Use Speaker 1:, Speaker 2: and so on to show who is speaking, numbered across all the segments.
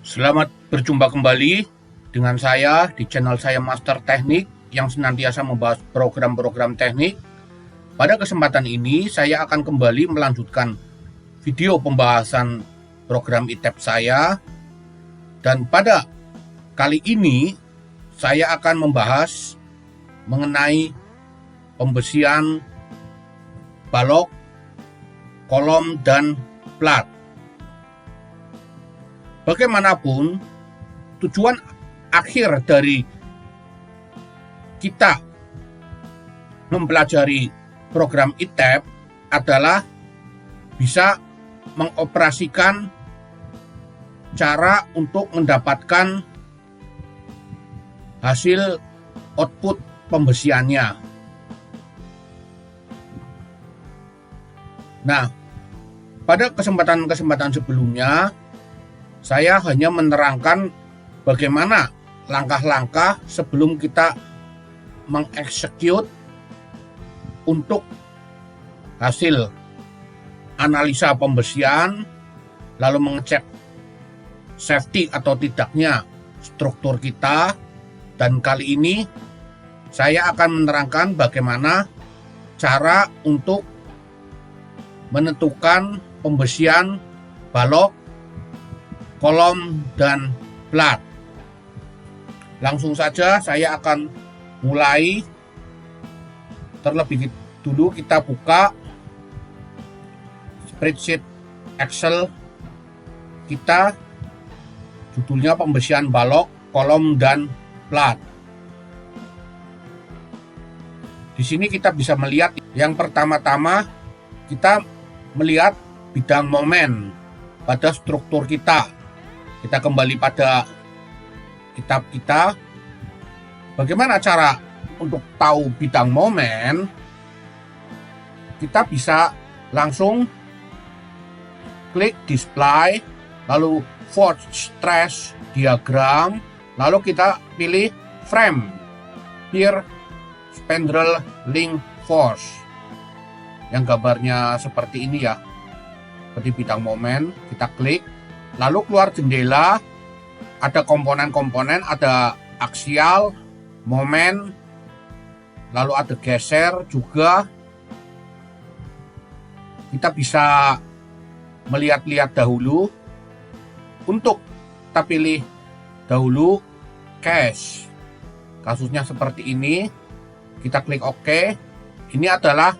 Speaker 1: Selamat berjumpa kembali dengan saya di channel saya Master Teknik yang senantiasa membahas program-program teknik. Pada kesempatan ini saya akan kembali melanjutkan video pembahasan program ITEP saya, dan pada kali ini saya akan membahas mengenai pembesian balok, kolom, dan plat. Bagaimanapun, tujuan akhir dari kita mempelajari program ITEP adalah bisa mengoperasikan cara untuk mendapatkan hasil output pembesiannya. Nah, pada kesempatan-kesempatan sebelumnya saya hanya menerangkan bagaimana langkah-langkah sebelum kita mengeksekut untuk hasil analisa pembesian, lalu mengecek safety atau tidaknya struktur kita. Dan kali ini saya akan menerangkan bagaimana cara untuk menentukan pembesian balok, kolom, dan plat. Langsung saja saya akan mulai. Terlebih dulu kita buka spreadsheet Excel kita, judulnya pembesian balok, kolom, dan plat. Di sini kita bisa melihat yang pertama-tama kita melihat bidang momen pada struktur kita. Kita kembali pada kitab kita. Bagaimana cara untuk tahu bidang momen? Kita bisa langsung klik display, lalu force stress diagram, lalu kita pilih frame pier spindle link force yang gambarnya seperti ini ya, seperti bidang momen. Kita klik, lalu keluar jendela, ada komponen-komponen, ada aksial, momen, lalu ada geser juga. Kita bisa melihat-lihat dahulu. Untuk kita pilih dahulu cache, kasusnya seperti ini. Kita klik OK. Ini adalah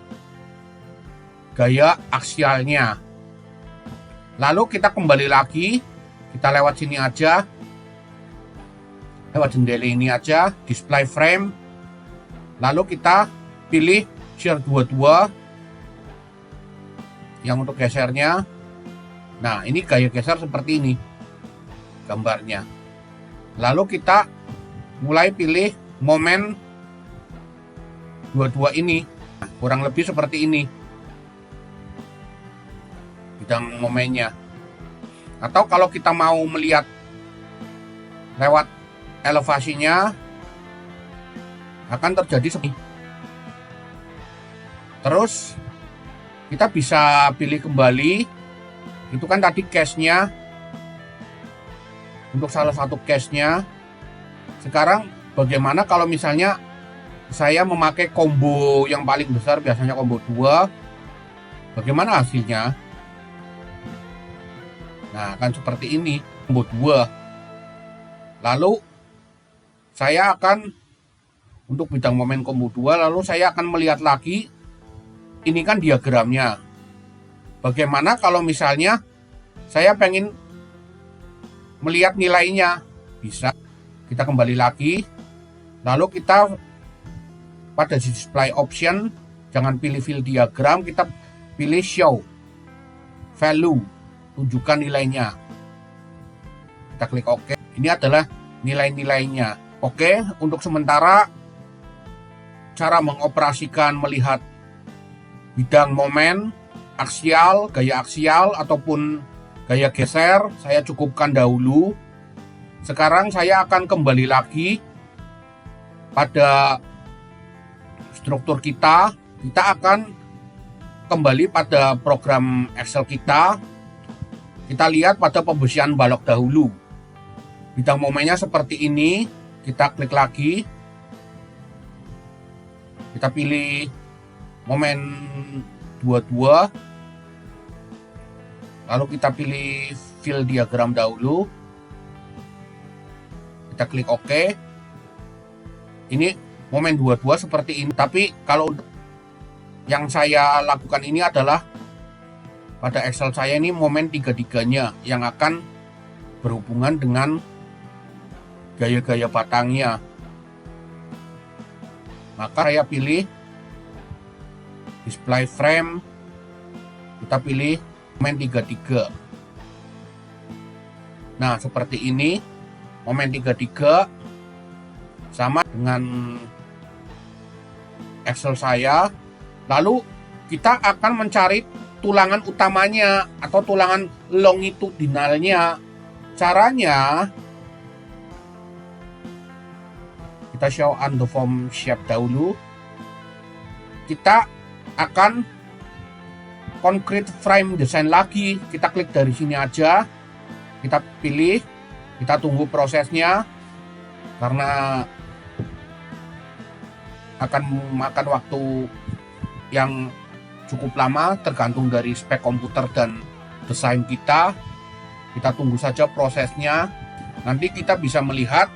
Speaker 1: gaya aksialnya. Lalu kita kembali lagi, kita lewat sini aja, lewat jendela ini aja, display frame, lalu kita pilih shear 22 yang untuk gesernya. Nah, ini gaya geser seperti ini gambarnya. Lalu kita mulai pilih momen 22 ini, kurang lebih seperti ini bidang momennya. Atau kalau kita mau melihat lewat elevasinya, akan terjadi seperti ini. Terus kita bisa pilih kembali. Itu kan tadi cache-nya, untuk salah satu cache-nya. Sekarang bagaimana kalau misalnya saya memakai combo yang paling besar, biasanya combo 2, bagaimana hasilnya? Nah, akan seperti ini, combo 2. Lalu saya akan untuk bidang momen combo 2, lalu saya akan melihat lagi. Ini kan diagramnya. Bagaimana kalau misalnya saya pengen melihat nilainya? Bisa. Kita kembali lagi. Lalu kita pada display option, jangan pilih fill diagram, kita pilih show value, tunjukkan nilainya. Kita klik OK. Ini adalah nilai-nilainya. Oke, untuk sementara cara mengoperasikan melihat bidang momen, aksial, gaya aksial, ataupun gaya geser, saya cukupkan dahulu. Sekarang saya akan kembali lagi pada struktur kita. Kita akan kembali pada program Excel kita. Kita lihat pada pembesian balok dahulu. Bidang momennya seperti ini, kita klik lagi. Kita pilih momen 22. Lalu kita pilih fill diagram dahulu. Kita klik OK. Ini momen 22 seperti ini. Tapi kalau yang saya lakukan ini adalah pada Excel saya ini momen 3-3-nya yang akan berhubungan dengan gaya-gaya batangnya. Maka saya pilih display frame. Kita pilih momen 3-3. Nah, seperti ini momen 3-3 sama dengan Excel saya. Lalu kita akan mencari tulangan utamanya atau tulangan longitudinalnya. Caranya kita show on the form shape dahulu. Kita akan concrete frame design lagi. Kita klik dari sini aja. Kita pilih. Kita tunggu prosesnya karena akan memakan waktu yang cukup lama tergantung dari spek komputer dan desain kita. Kita tunggu saja prosesnya. Nanti kita bisa melihat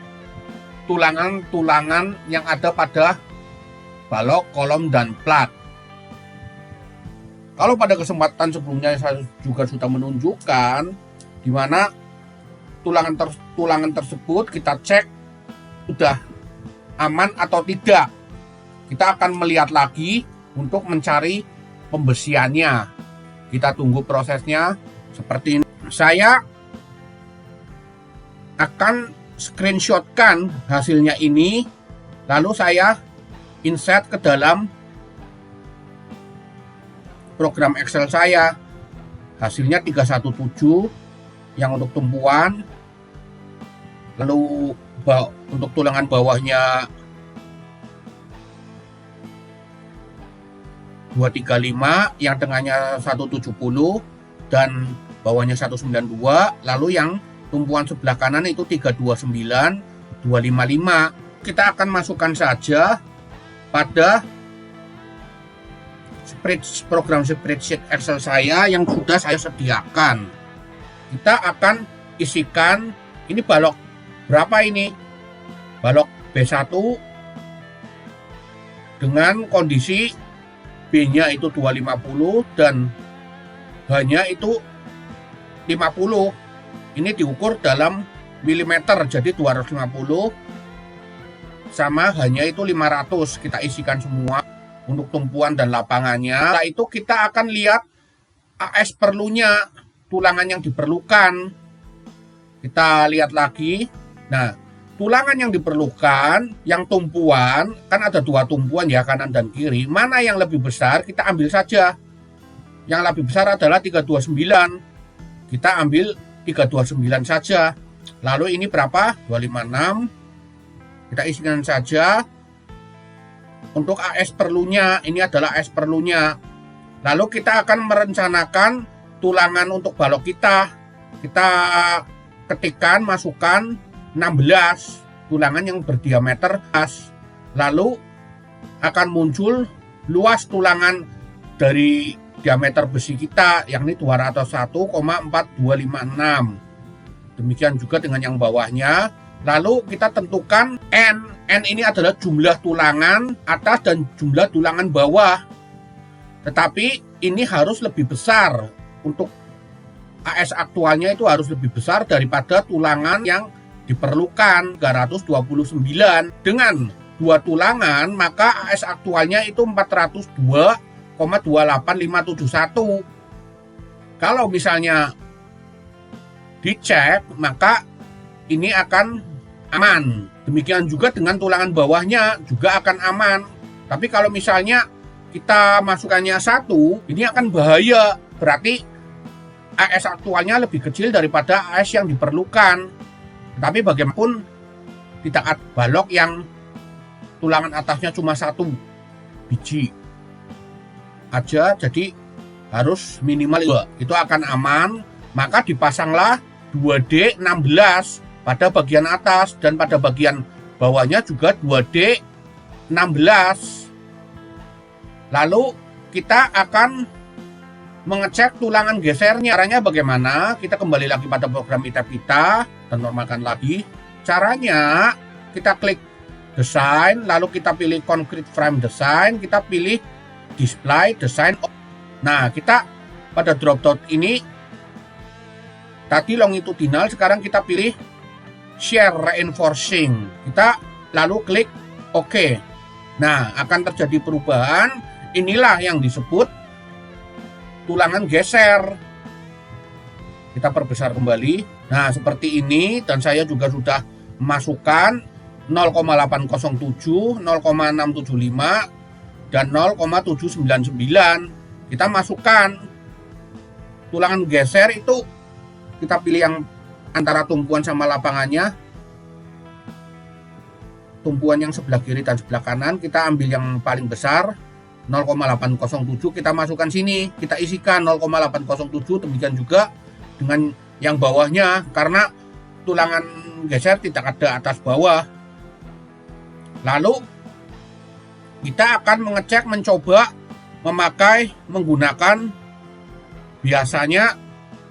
Speaker 1: tulangan-tulangan yang ada pada balok, kolom, dan plat. Kalau pada kesempatan sebelumnya saya juga sudah menunjukkan di mana tulangan tersebut kita cek sudah aman atau tidak. Kita akan melihat lagi untuk mencari pembesiannya. Kita tunggu prosesnya seperti ini. Saya akan screenshotkan hasilnya ini, lalu saya insert ke dalam program Excel saya. Hasilnya 317 yang untuk tumpuan. Lalu untuk tulangan bawahnya 235, yang tengahnya 170 dan bawahnya 192. Lalu yang tumpuan sebelah kanan itu 329, 255. Kita akan masukkan saja pada program spreadsheet Excel saya yang sudah saya sediakan. Kita akan isikan ini balok berapa ini? Balok B1 dengan kondisi B-nya itu 250 dan H-nya itu 50. Ini diukur dalam milimeter, jadi 250 sama H-nya itu 500. Kita isikan semua untuk tumpuan dan lapangannya. Setelah itu kita akan lihat AS perlunya, tulangan yang diperlukan. Kita lihat lagi. Nah, tulangan yang diperlukan, yang tumpuan, kan ada dua tumpuan ya, kanan dan kiri. Mana yang lebih besar, kita ambil saja. Yang lebih besar adalah 329. Kita ambil 329 saja. Lalu ini berapa? 256. Kita isikan saja. Untuk AS perlunya, ini adalah AS perlunya. Lalu kita akan merencanakan tulangan untuk balok kita. Kita ketikkan, masukkan 16 tulangan yang berdiameter as. Lalu akan muncul luas tulangan dari diameter besi kita, yakni 201,4256. Demikian juga dengan yang bawahnya. Lalu kita tentukan N. N ini adalah jumlah tulangan atas dan jumlah tulangan bawah. Tetapi ini harus lebih besar. Untuk AS aktualnya itu harus lebih besar daripada tulangan yang diperlukan 329. Dengan dua tulangan maka AS aktualnya itu 402,28571. Kalau misalnya dicek maka ini akan aman. Demikian juga dengan tulangan bawahnya juga akan aman. Tapi kalau misalnya kita masukkannya 1, ini akan bahaya. Berarti AS aktualnya lebih kecil daripada AS yang diperlukan. Tapi bagaimanapun tidak ada balok yang tulangan atasnya cuma 1 biji aja, jadi harus minimal 2. Itu akan aman. Maka dipasanglah 2D16 pada bagian atas, dan pada bagian bawahnya juga 2D16. Lalu kita akan mengecek tulangan gesernya. Caranya bagaimana? Kita kembali lagi pada program ITAP kita dan normalkan lagi. Caranya kita klik desain, lalu kita pilih concrete frame design, kita pilih display design. Nah, kita pada drop down ini tadi longitudinal, sekarang kita pilih shear reinforcing. Kita lalu klik OK. Nah, akan terjadi perubahan. Inilah yang disebut tulangan geser. Kita perbesar kembali. Nah, seperti ini, dan saya juga sudah memasukkan 0,807, 0,675, dan 0,799. Kita masukkan tulangan geser itu, kita pilih yang antara tumpuan sama lapangannya. Tumpuan yang sebelah kiri dan sebelah kanan, kita ambil yang paling besar, 0,807, kita masukkan sini, kita isikan 0,807, demikian juga dengan yang bawahnya, karena tulangan geser tidak ada atas bawah. Lalu kita akan mengecek, mencoba menggunakan biasanya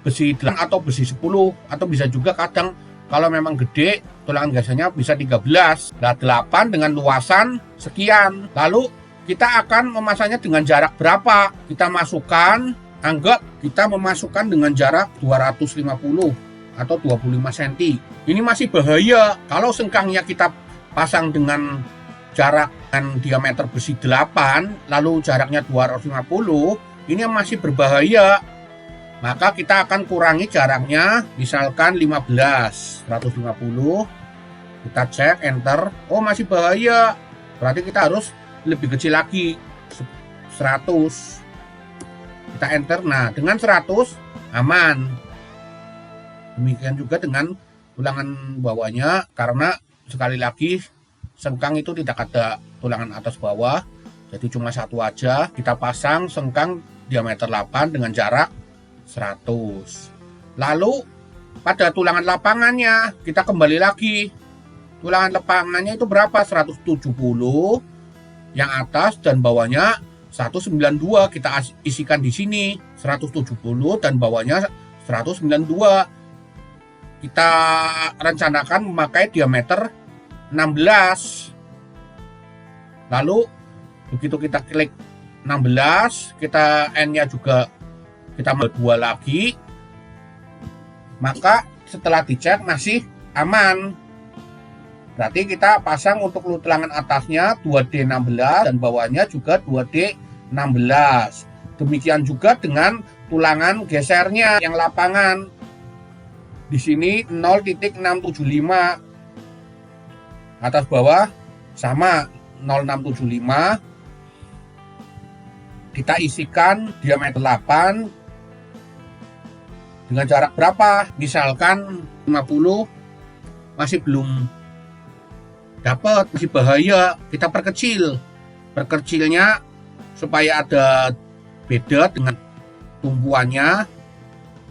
Speaker 1: besi 8 atau besi 10, atau bisa juga kadang kalau memang gede tulangan gesernya bisa 13. Nah, 8 dengan luasan sekian. Lalu kita akan memasangnya dengan jarak berapa? Kita masukkan, anggap kita memasukkan dengan jarak 250 atau 25 cm. Ini masih bahaya. Kalau sengkangnya kita pasang dengan jarak dan diameter besi 8, lalu jaraknya 250, ini masih berbahaya. Maka kita akan kurangi jaraknya, misalkan 15, 150. Kita cek, enter. Oh, masih bahaya. Berarti kita harus lebih kecil lagi, 100. Kita enter. Nah, dengan 100 aman. Demikian juga dengan tulangan bawahnya, karena sekali lagi sengkang itu tidak ada tulangan atas bawah, jadi cuma satu aja. Kita pasang sengkang diameter 8 dengan jarak 100. Lalu pada tulangan lapangannya kita kembali lagi. Tulangan lapangannya itu berapa? 170 yang atas, dan bawahnya 192. Kita isikan di sini 170 dan bawahnya 192. Kita rencanakan memakai diameter 16. Lalu begitu kita klik 16, kita N-nya juga kita mau 2 lagi, maka setelah dicek masih aman. Berarti kita pasang untuk tulangan atasnya 2D16 dan bawahnya juga 2D16. Demikian juga dengan tulangan gesernya yang lapangan. Di sini 0,675. Atas bawah sama 0,675. Kita isikan diameter 8 dengan jarak berapa? Misalkan 50, masih belum dapat, masih bahaya. Kita perkecil. Perkecilnya supaya ada beda dengan tumpuannya,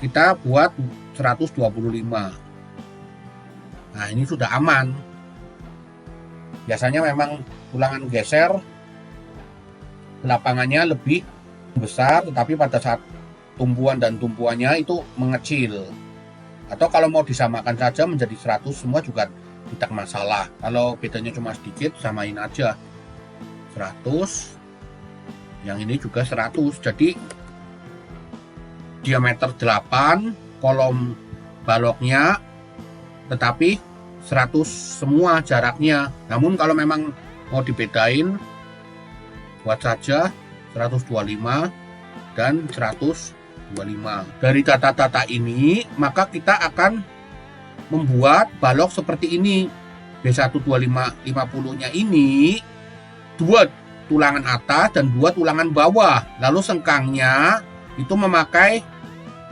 Speaker 1: kita buat 125. Nah, ini sudah aman. Biasanya memang tulangan geser lapangannya lebih besar, tetapi pada saat tumpuan dan tumpuannya itu mengecil. Atau kalau mau disamakan saja menjadi 100 semua juga tidak masalah. Kalau bedanya cuma sedikit, samain aja 100, yang ini juga 100. Jadi diameter 8 kolom baloknya, tetapi 100 semua jaraknya. Namun kalau memang mau dibedain, buat saja 125 dan 125. Dari data-data ini, maka kita akan membuat balok seperti ini. B12550-nya ini 2 tulangan atas dan 2 tulangan bawah. Lalu sengkangnya itu memakai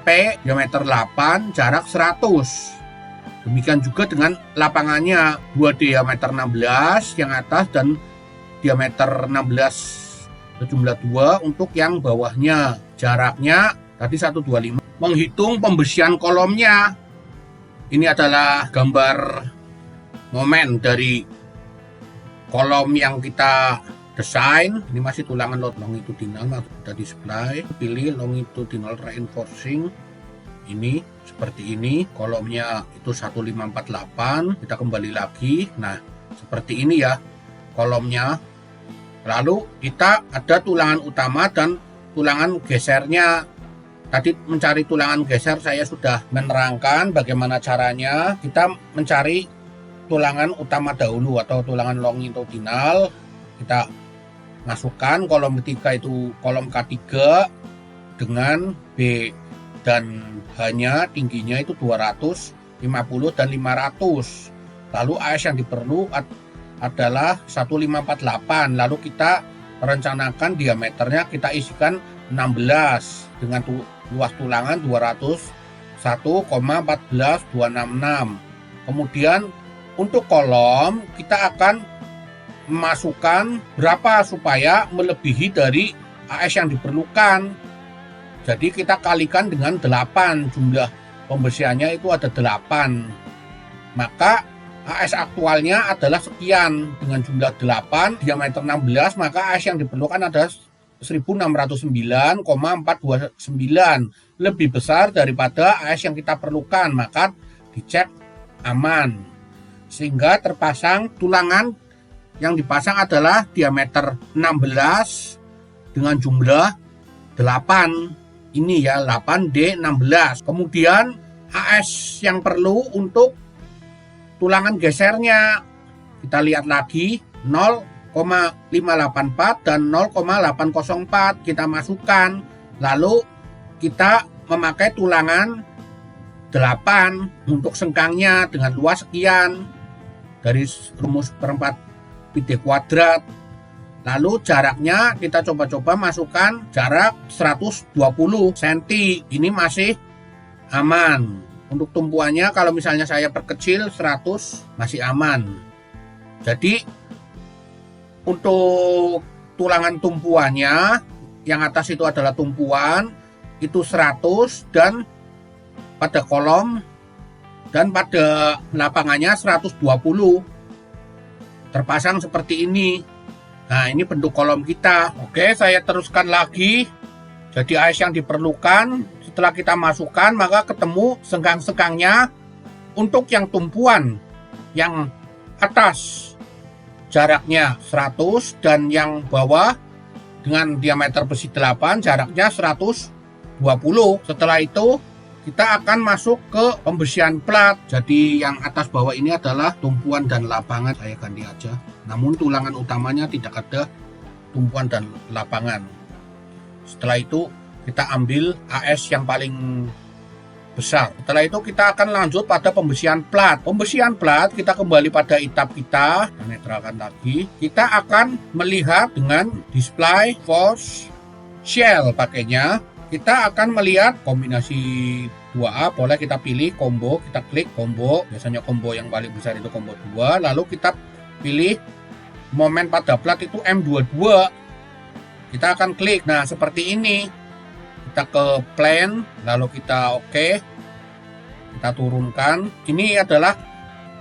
Speaker 1: P diameter 8, jarak 100. Demikian juga dengan lapangannya, 2 diameter 16 yang atas dan diameter 16 sejumlah 2 untuk yang bawahnya. Jaraknya tadi 125. Menghitung pembesian kolomnya. Ini adalah gambar momen dari kolom yang kita desain. Ini masih tulangan longitudinal, sudah display. Pilih longitudinal reinforcing. Ini seperti ini, kolomnya itu 1548. Kita kembali lagi. Nah, seperti ini ya kolomnya. Lalu kita ada tulangan utama dan tulangan gesernya. Tadi mencari tulangan geser saya sudah menerangkan bagaimana caranya. Kita mencari tulangan utama dahulu atau tulangan longitudinal. Kita masukkan kolom ketiga itu kolom K3 dengan B dan H-nya tingginya itu 250 dan 500. Lalu AS yang diperlukan adalah 1548. Lalu kita rencanakan diameternya kita isikan 16 dengan luas tulangan 201,14266. Kemudian untuk kolom kita akan memasukkan berapa supaya melebihi dari AS yang diperlukan. Jadi kita kalikan dengan 8, jumlah pembersihannya itu ada 8. Maka AS aktualnya adalah sekian, dengan jumlah 8 diameter 16, maka AS yang diperlukan adalah 1609,429, lebih besar daripada AS yang kita perlukan, maka dicek aman. Sehingga terpasang tulangan yang dipasang adalah diameter 16 dengan jumlah 8. Ini ya 8D16. Kemudian AS yang perlu untuk tulangan gesernya kita lihat lagi 0,584 dan 0,804 kita masukkan. Lalu kita memakai tulangan 8 untuk sengkangnya dengan luas sekian dari rumus perempat pi kuadrat. Lalu jaraknya kita coba-coba masukkan jarak 120 cm. Ini masih aman. Untuk tumpuannya kalau misalnya saya perkecil 100 masih aman. Jadi untuk tulangan tumpuannya yang atas itu adalah tumpuan itu 100 dan pada kolom dan pada lapangannya 120 terpasang seperti ini. Nah, ini bentuk kolom kita. Oke, saya teruskan lagi. Jadi AS yang diperlukan setelah kita masukkan maka ketemu sengkang-sengkangnya. Untuk yang tumpuan yang atas jaraknya 100 dan yang bawah dengan diameter besi 8 jaraknya 120. Setelah itu kita akan masuk ke pembersihan plat. Jadi yang atas bawah ini adalah tumpuan dan lapangan, saya ganti aja. Namun tulangan utamanya tidak ada tumpuan dan lapangan. Setelah itu kita ambil AS yang paling besar. Setelah itu kita akan lanjut pada pembersihan plat. Pembersihan plat kita kembali pada etap kita netralkan lagi. Kita akan melihat dengan display force shell pakainya. Kita akan melihat kombinasi 2A, boleh kita pilih combo, kita klik combo. Biasanya combo yang paling besar itu combo 2. Lalu kita pilih momen pada plat itu M22. Kita akan klik. Nah, seperti ini. Kita ke plan, lalu kita oke. Kita turunkan. Ini adalah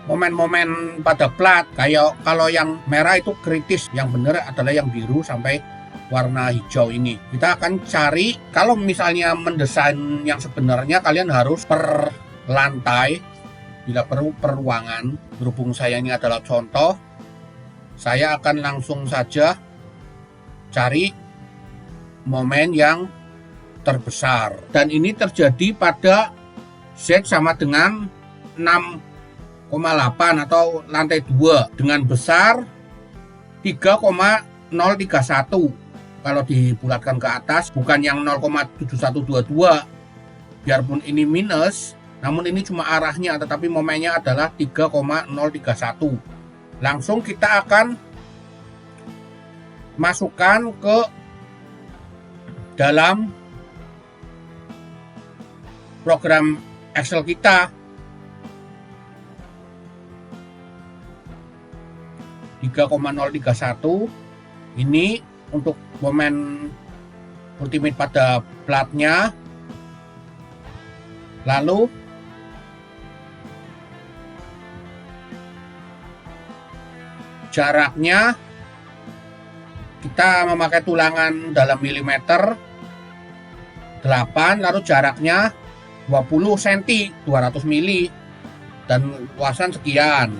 Speaker 1: momen-momen pada plat. Kayak kalau yang merah itu kritis, yang benar adalah yang biru sampai warna hijau ini. Kita akan cari, kalau misalnya mendesain yang sebenarnya kalian harus per lantai, bila perlu per ruangan. Berhubung saya ini adalah contoh, saya akan langsung saja cari momen yang terbesar. Dan ini terjadi pada Z sama dengan 6,8 atau lantai 2 dengan besar 3,031. Kalau dibulatkan ke atas, bukan yang 0,7122. Biarpun ini minus, namun ini cuma arahnya, tetapi momennya adalah 3,031. Langsung kita akan masukkan ke dalam program Excel kita. 3,031 ini untuk momen ultimate pada platnya. Lalu Jaraknya kita memakai tulangan dalam milimeter 8, lalu jaraknya 20 cm, 200 mili, dan luasan sekian.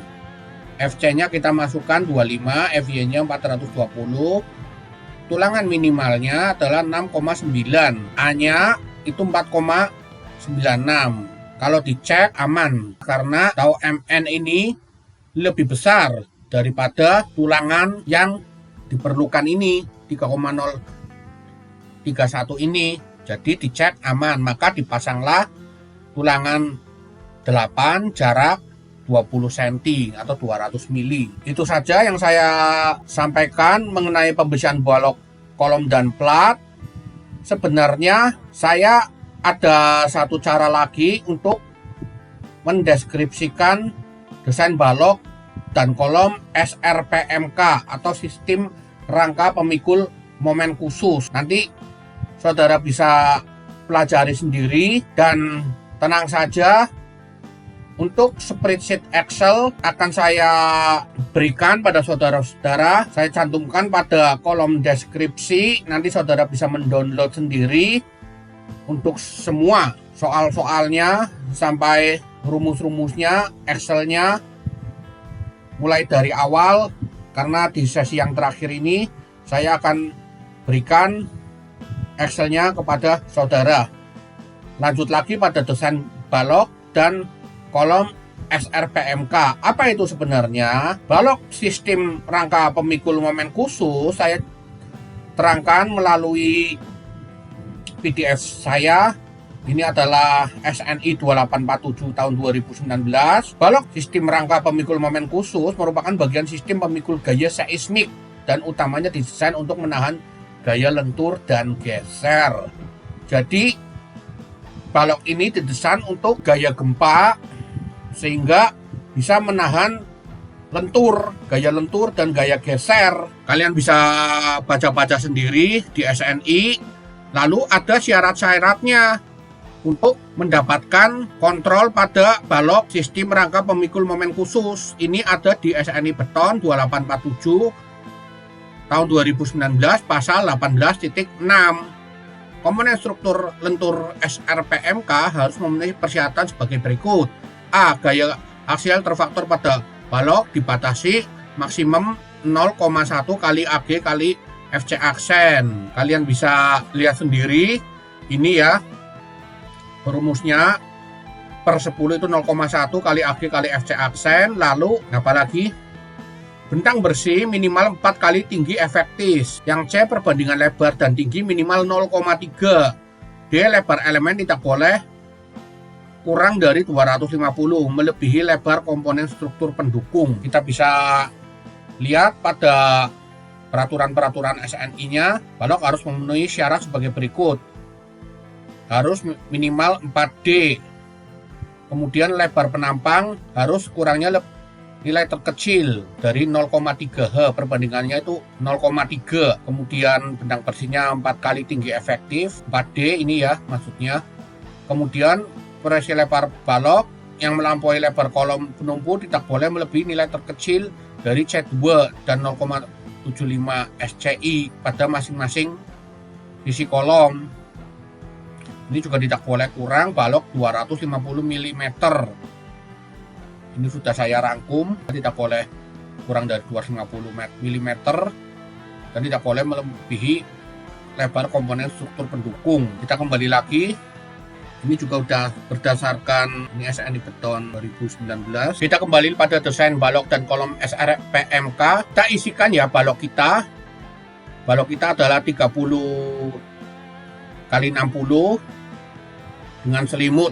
Speaker 1: FC-nya kita masukkan 25, FY-nya 420. Tulangan minimalnya adalah 6,9, A-nya itu 4,96. Kalau dicek aman, karena tahu MN ini lebih besar daripada tulangan yang diperlukan ini 3,031 ini. Jadi dicek aman, maka dipasanglah tulangan 8 jarak 20 cm atau 200 mili. Itu saja yang saya sampaikan mengenai pembersihan balok, kolom, dan plat. Sebenarnya saya ada satu cara lagi untuk mendeskripsikan desain balok dan kolom SRPMK atau sistem rangka pemikul momen khusus. Nanti saudara bisa pelajari sendiri, dan tenang saja, untuk spreadsheet Excel akan saya berikan pada saudara-saudara. Saya cantumkan pada kolom deskripsi, nanti saudara bisa mendownload sendiri untuk semua soal-soalnya sampai rumus-rumusnya, Excelnya mulai dari awal, karena di sesi yang terakhir ini saya akan berikan Excelnya kepada saudara. Lanjut lagi pada desain balok dan kolom SRPMK. Apa itu sebenarnya? Balok sistem rangka pemikul momen khusus saya terangkan melalui PDF saya. Ini adalah SNI 2847 tahun 2019. Balok sistem rangka pemikul momen khusus merupakan bagian sistem pemikul gaya seismik dan utamanya didesain untuk menahan gaya lentur dan geser. Jadi balok ini didesain untuk gaya gempa sehingga bisa menahan lentur, gaya lentur dan gaya geser. Kalian bisa baca-baca sendiri di SNI. Lalu ada syarat-syaratnya untuk mendapatkan kontrol pada balok sistem rangka pemikul momen khusus. Ini ada di SNI Beton 2847 tahun 2019 pasal 18.6. Komponen struktur lentur SRPMK harus memenuhi persyaratan sebagai berikut. A. Gaya aksial terfaktor pada balok dibatasi maksimum 0,1 kali AG kali FC aksen. Kalian bisa lihat sendiri ini ya, rumusnya per 10 itu 0,1 kali AG kali FC aksen. Lalu apalagi, bentang bersih minimal 4 kali tinggi efektif. Yang C, perbandingan lebar dan tinggi minimal 0,3. D, lebar elemen tidak boleh kurang dari 250, melebihi lebar komponen struktur pendukung. Kita bisa lihat pada peraturan-peraturan SNI-nya, balok harus memenuhi syarat sebagai berikut. Harus minimal 4D. Kemudian lebar penampang harus kurangnya nilai terkecil dari 0,3 H, perbandingannya itu 0,3. Kemudian bentang bersihnya 4 kali tinggi efektif, 4D ini ya maksudnya. Kemudian variasi lebar balok yang melampaui lebar kolom penumpu tidak boleh melebihi nilai terkecil dari C2 dan 0,75 SCI pada masing-masing sisi kolom. Ini juga tidak boleh kurang balok 250 mm. Ini sudah saya rangkum, tidak boleh kurang dari 250 mm dan tidak boleh melebihi lebar komponen struktur pendukung. Kita kembali lagi, ini juga sudah berdasarkan ini SNI Beton 2019. Kita kembali pada desain balok dan kolom SRPMK. Kita isikan ya balok kita. Balok kita adalah 30 kali 60 dengan selimut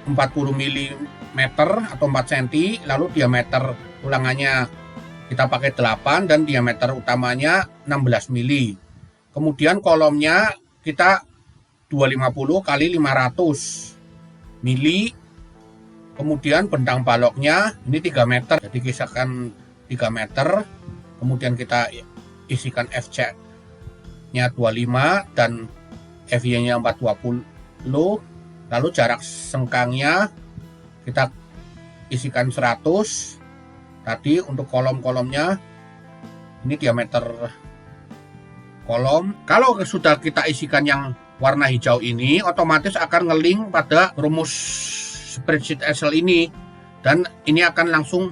Speaker 1: 40 mm atau 4 cm, lalu diameter ulangannya kita pakai 8 dan diameter utamanya 16 mm. Kemudian kolomnya kita 250 kali 500 mili. Kemudian bentang baloknya ini 3 meter, jadi kisahkan 3 meter. Kemudian kita isikan FC nya 25 dan FY nya 420. Lalu jarak sengkangnya kita isikan 100. Tadi untuk kolom-kolomnya Ini diameter kolom. Kalau sudah kita isikan yang warna hijau ini, otomatis akan ngeling pada rumus spreadsheet Excel ini, dan ini akan langsung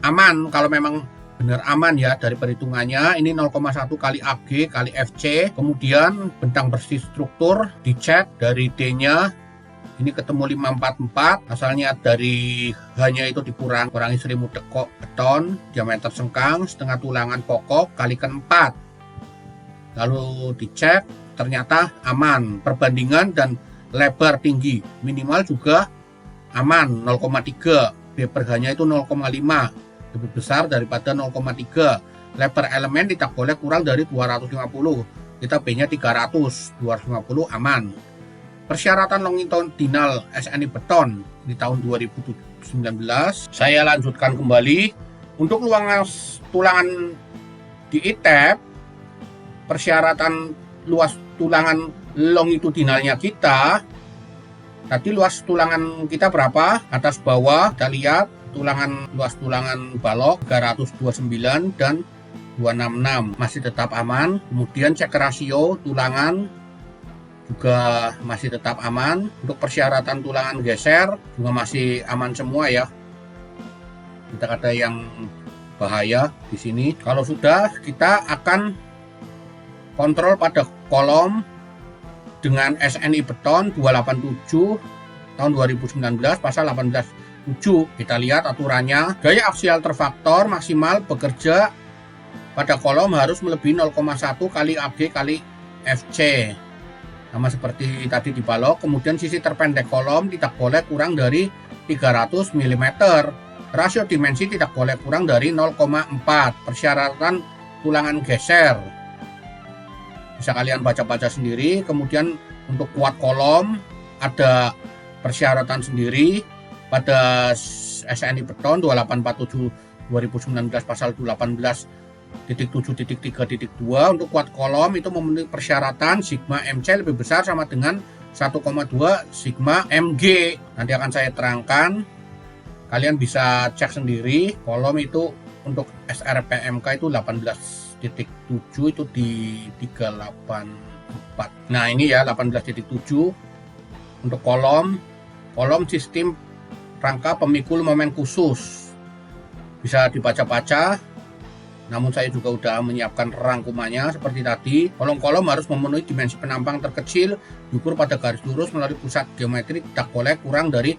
Speaker 1: aman kalau memang benar aman ya dari perhitungannya. Ini 0,1 kali AB kali FC, kemudian bentang bersih struktur dicek dari D-nya ini ketemu 544, asalnya dari hanya itu kurangi selimut dekok beton, diameter sengkang setengah tulangan pokok kalikan 4, lalu dicek ternyata aman. Perbandingan dan lebar tinggi minimal juga aman 0,3, B per H-nya itu 0,5, lebih besar daripada 0,3. Lebar elemen tidak boleh kurang dari 250, kita B-nya 300, 250 aman. Persyaratan longitudinal SNI beton di tahun 2019 saya lanjutkan kembali. Untuk tulangan di ITEP, persyaratan luas tulangan longitudinalnya kita tadi, luas tulangan kita berapa? Atas bawah kita lihat luas tulangan balok 329 dan 266 masih tetap aman. Kemudian cek rasio tulangan juga masih tetap aman. Untuk persyaratan tulangan geser juga masih aman semua ya. Tidak ada yang bahaya di sini. Kalau sudah, kita akan kontrol pada kolom dengan SNI beton 287 tahun 2019 pasal 18.7. Kita lihat aturannya. Gaya aksial terfaktor maksimal bekerja pada kolom harus melebihi 0,1 kali AB kali FC. Sama seperti tadi di balok. Kemudian sisi terpendek kolom tidak boleh kurang dari 300 mm. Rasio dimensi tidak boleh kurang dari 0,4. Persyaratan tulangan geser bisa kalian baca-baca sendiri. Kemudian untuk kuat kolom ada persyaratan sendiri pada SNI beton 2847 2019 pasal 18.7.3.2. Untuk kuat kolom itu memenuhi persyaratan sigma MC lebih besar sama dengan 1,2 sigma MG. Nanti akan saya terangkan, kalian bisa cek sendiri. Kolom itu untuk SRPMK itu 18.7 itu di 384. Nah ini ya 18.7 untuk kolom sistem rangka pemikul momen khusus. Bisa dibaca-baca. Namun saya juga sudah menyiapkan rangkumannya seperti tadi. Kolom-kolom harus memenuhi dimensi penampang terkecil, diukur pada garis lurus melalui pusat geometri tidak boleh kurang dari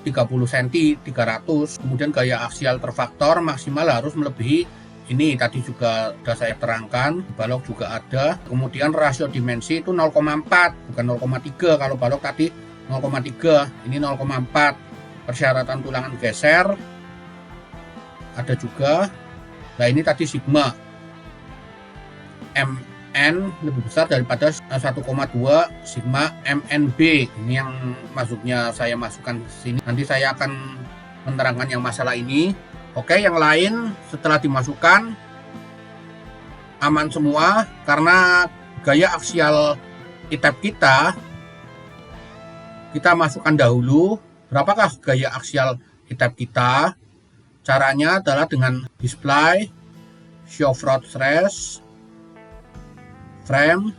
Speaker 1: 30 cm 300. Kemudian gaya aksial terfaktor maksimal harus melebihi, ini tadi juga sudah saya terangkan, balok juga ada. Kemudian rasio dimensi itu 0,4 bukan 0,3. Kalau balok tadi 0,3, ini 0,4. Persyaratan tulangan geser ada juga. Nah ini tadi sigma MN lebih besar daripada 1,2 sigma MNB. Ini yang saya masukkan ke sini. Nanti saya akan menerangkan yang masalah ini. Oke, yang lain setelah dimasukkan aman semua karena gaya aksial ITEP kita masukkan dahulu. Berapakah gaya aksial ITEP kita? Caranya adalah dengan display, show front stress, frame,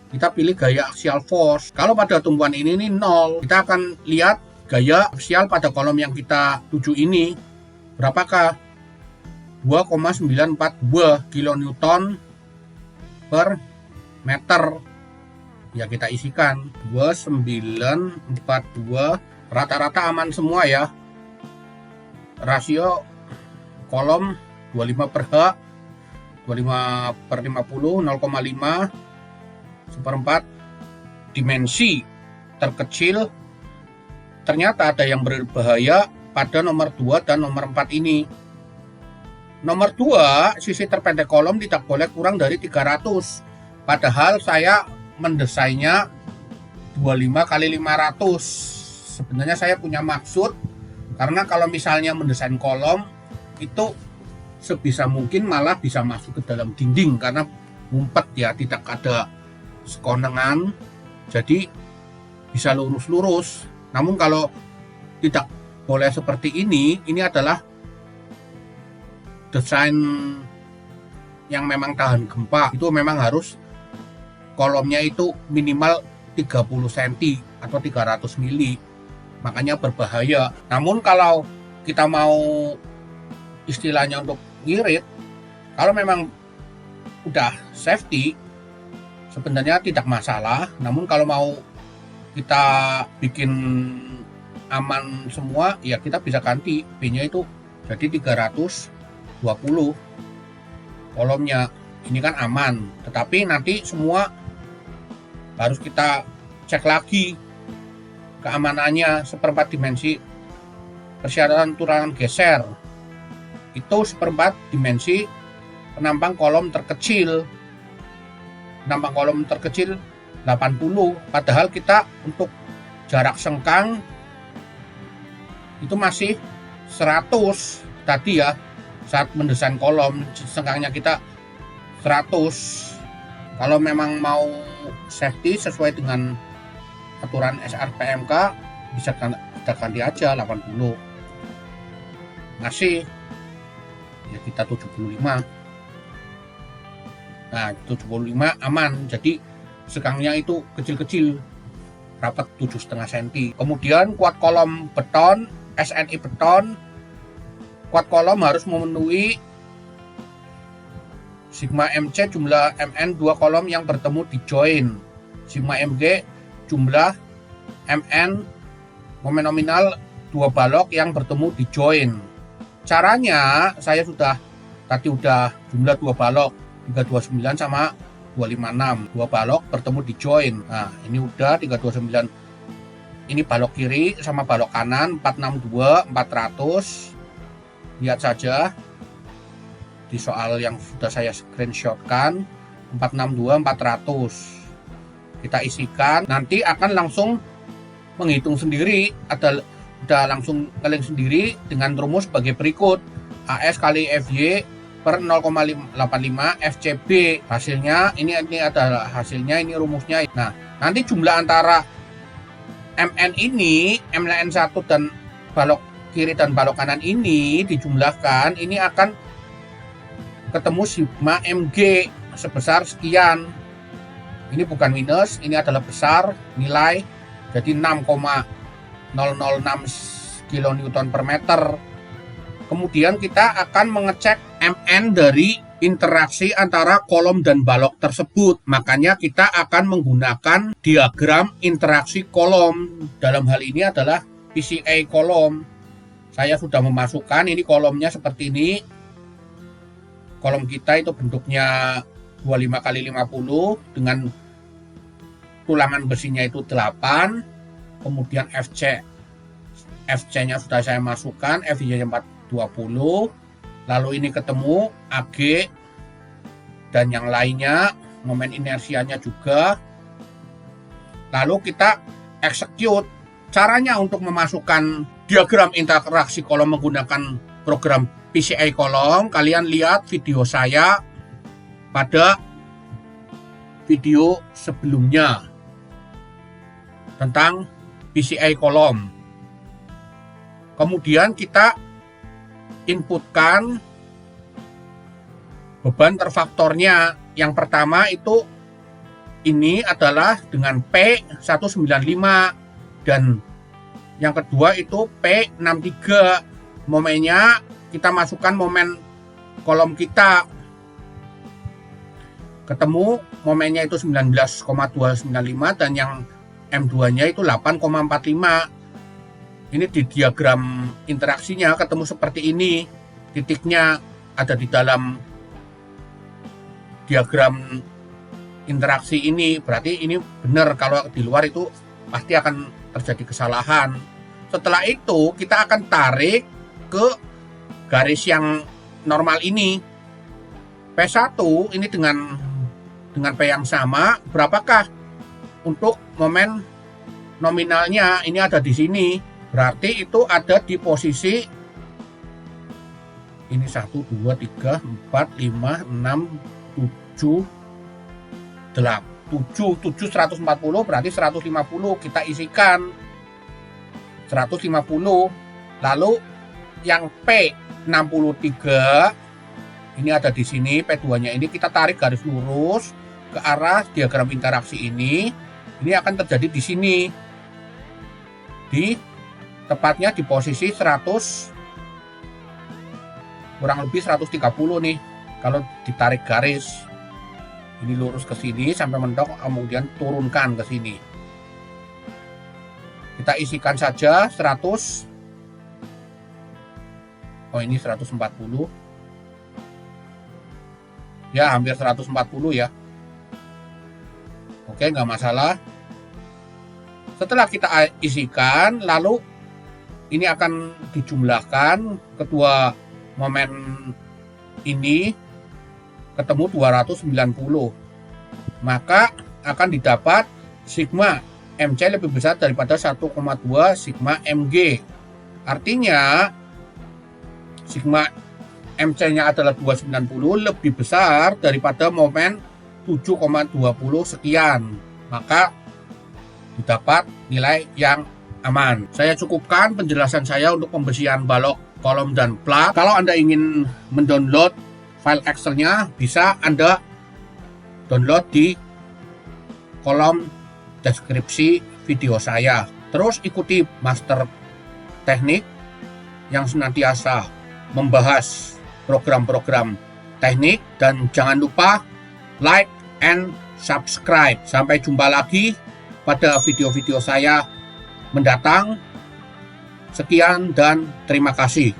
Speaker 1: kita pilih gaya axial force. Kalau pada tumpuan ini 0, kita akan lihat gaya aksial pada kolom yang kita tuju ini. Berapakah? 2,942 kN per meter. Ya kita isikan 2942, rata-rata aman semua ya. Rasio kolom 25 per H, 25 per 50, 0,5 seperempat. Dimensi terkecil, ternyata ada yang berbahaya pada nomor 2 dan nomor 4 ini. Nomor 2, sisi terpendek kolom tidak boleh kurang dari 300. Padahal saya mendesainnya 25 kali 500. Sebenarnya saya punya maksud, karena kalau misalnya mendesain kolom itu sebisa mungkin malah bisa masuk ke dalam dinding karena ngumpet ya, tidak ada sekonengan, jadi bisa lurus-lurus. Namun kalau tidak boleh seperti ini adalah desain yang memang tahan gempa itu memang harus kolomnya itu minimal 30 cm atau 300 mili, makanya berbahaya. Namun kalau kita mau istilahnya untuk ngirit, kalau memang udah safety sebenarnya tidak masalah. Namun kalau mau kita bikin aman semua, ya kita bisa ganti B-nya itu jadi 320 kolomnya. Ini kan aman, tetapi nanti semua harus kita cek lagi keamanannya. Seperempat dimensi persyaratan turunan geser itu seperempat dimensi penampang kolom terkecil. Penampang kolom terkecil 80, padahal kita untuk jarak sengkang itu masih 100 tadi ya, saat mendesain kolom sengkangnya kita 100. Kalau memang mau safety sesuai dengan aturan SRPMK bisa kita ganti aja 80, masih ya kita 75. Nah 75 aman, jadi sekangnya itu kecil-kecil, rapat 7,5 cm. Kemudian kuat kolom beton, SNI beton, kuat kolom harus memenuhi sigma MC jumlah MN 2 kolom yang bertemu di join, sigma MG jumlah MN momen nominal 2 balok yang bertemu di join. Caranya saya tadi udah jumlah 2 balok 329 sama 256, 2 balok bertemu di join. Nah ini udah 329, ini balok kiri sama balok kanan 462 400. Lihat saja di soal yang sudah saya screenshotkan, 462 400 kita isikan, nanti akan langsung menghitung sendiri, udah langsung kalian sendiri dengan rumus sebagai berikut: AS kali FY per 0,85 FCB. Hasilnya ini adalah hasilnya, ini rumusnya. Nah nanti jumlah antara MN ini, MN1 dan balok kiri dan balok kanan ini dijumlahkan, ini akan ketemu sigma MG sebesar sekian. Ini bukan minus, ini adalah besar nilai, jadi 6,006 kN per meter. Kemudian kita akan mengecek MN dari interaksi antara kolom dan balok tersebut. Makanya kita akan menggunakan diagram interaksi kolom. Dalam hal ini adalah PCA kolom. Saya sudah memasukkan, ini kolomnya seperti ini. Kolom kita itu bentuknya 25 kali 50 dengan tulangan besinya itu 8. Kemudian FC-nya sudah saya masukkan, FY-nya 420. Lalu ini ketemu AG dan yang lainnya, momen inersianya juga. Lalu kita execute. Caranya untuk memasukkan diagram interaksi kolom menggunakan program PCA kolom, kalian lihat video saya pada video sebelumnya tentang PCA kolom. Kemudian kita inputkan beban terfaktornya. Yang pertama itu ini adalah dengan P195 dan yang kedua itu P63. Momennya kita masukkan momen kolom kita, ketemu momennya itu 19,295 dan yang M2 nya itu 8,45. Ini di diagram interaksinya ketemu seperti ini, titiknya ada di dalam diagram interaksi ini. Berarti ini benar, kalau di luar itu pasti akan terjadi kesalahan. Setelah itu kita akan tarik ke garis yang normal ini, P1 ini dengan P yang sama. Berapakah untuk momen nominalnya? Ini ada di sini. Berarti itu ada di posisi ini 1, 2, 3, 4, 5, 6, 7, 140, berarti 150 kita isikan 150. Lalu yang P63 Ini ada di sini P2-nya ini, kita tarik garis lurus ke arah diagram interaksi ini. Ini akan terjadi di sini. Tepatnya di posisi 100, kurang lebih 130 nih. Kalau ditarik garis. Ini lurus ke sini sampai mentok, kemudian turunkan ke sini. Kita isikan saja 100. Oh, ini 140. Ya, hampir 140 ya. Oke, nggak masalah. Setelah kita isikan, lalu ini akan dijumlahkan kedua momen ini ketemu 290. Maka akan didapat sigma MC lebih besar daripada 1,2 sigma MG. Artinya sigma MC-nya adalah 290 lebih besar daripada momen 7,20 sekian. Maka didapat nilai yang aman. Saya cukupkan penjelasan saya untuk pembersihan balok, kolom, dan plat. Kalau Anda ingin mendownload file Excel-nya, bisa Anda download di kolom deskripsi video saya. Terus ikuti master teknik yang senantiasa membahas program-program teknik, dan jangan lupa like and subscribe. Sampai jumpa lagi pada video-video saya mendatang. Sekian dan terima kasih.